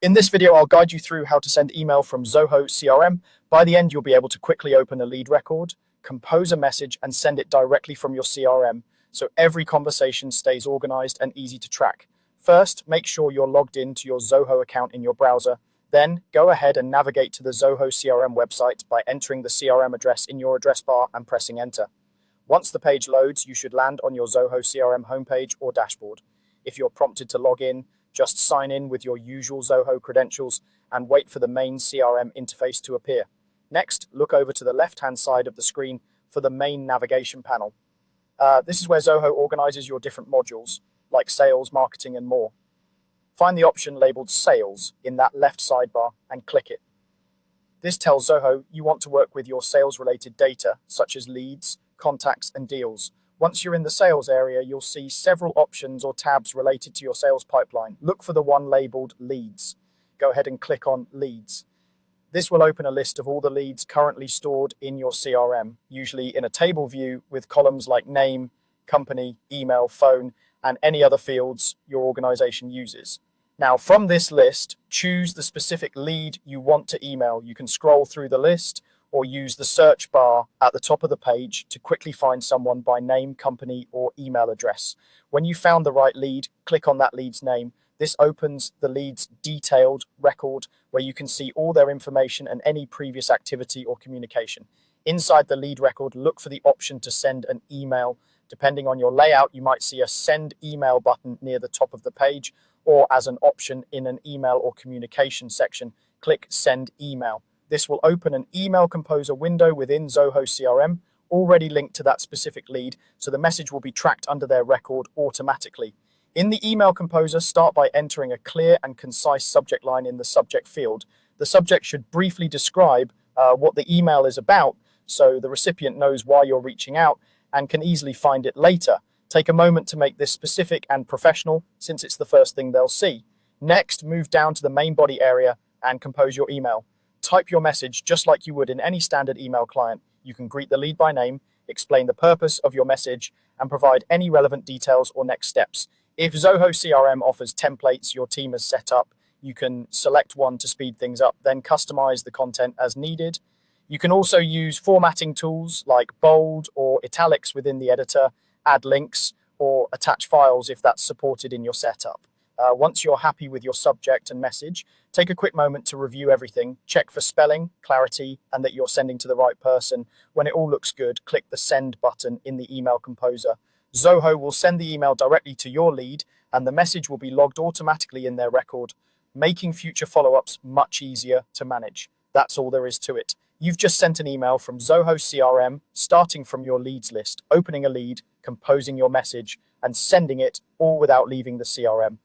In this video, I'll guide you through how to send email from Zoho CRM. By the end, you'll be able to quickly open a lead record, compose a message, and send it directly from your CRM, so every conversation stays organized and easy to track. First, make sure you're logged in to your Zoho account in your browser. Then, go ahead and navigate to the Zoho CRM website by entering the CRM address in your address bar and pressing enter. Once the page loads, you should land on your Zoho CRM homepage or dashboard. If you're prompted to log in, just sign in with your usual Zoho credentials and wait for the main CRM interface to appear. Next, look over to the left-hand side of the screen for the main navigation panel. This is where Zoho organizes your different modules, like sales, marketing, and more. Find the option labeled Sales in that left sidebar and click it. This tells Zoho you want to work with your sales-related data, such as leads, contacts, and deals. Once you're in the sales area, you'll see several options or tabs related to your sales pipeline. Look for the one labeled Leads. Go ahead and click on Leads. This will open a list of all the leads currently stored in your CRM, usually in a table view with columns like name, company, email, phone, and any other fields your organization uses. Now, from this list, choose the specific lead you want to email. You can scroll through the list or use the search bar at the top of the page to quickly find someone by name, company, or email address. When you found the right lead, click on that lead's name. This opens the lead's detailed record where you can see all their information and any previous activity or communication. Inside the lead record, look for the option to send an email. Depending on your layout, you might see a send email button near the top of the page, or as an option in an email or communication section, click send email. This will open an email composer window within Zoho CRM, already linked to that specific lead, so the message will be tracked under their record automatically. In the email composer, start by entering a clear and concise subject line in the subject field. The subject should briefly describe what the email is about, so the recipient knows why you're reaching out and can easily find it later. Take a moment to make this specific and professional, since it's the first thing they'll see. Next, move down to the main body area and compose your email. Type your message just like you would in any standard email client. You can greet the lead by name, explain the purpose of your message, and provide any relevant details or next steps. If Zoho CRM offers templates your team has set up, you can select one to speed things up, then customize the content as needed. You can also use formatting tools like bold or italics within the editor, add links, or attach files if that's supported in your setup. Once you're happy with your subject and message, take a quick moment to review everything, check for spelling, clarity, and that you're sending to the right person. When it all looks good, click the send button in the email composer. Zoho will send the email directly to your lead, and the message will be logged automatically in their record, making future follow-ups much easier to manage. That's all there is to it. You've just sent an email from Zoho CRM, starting from your leads list, opening a lead, composing your message, and sending it all without leaving the CRM.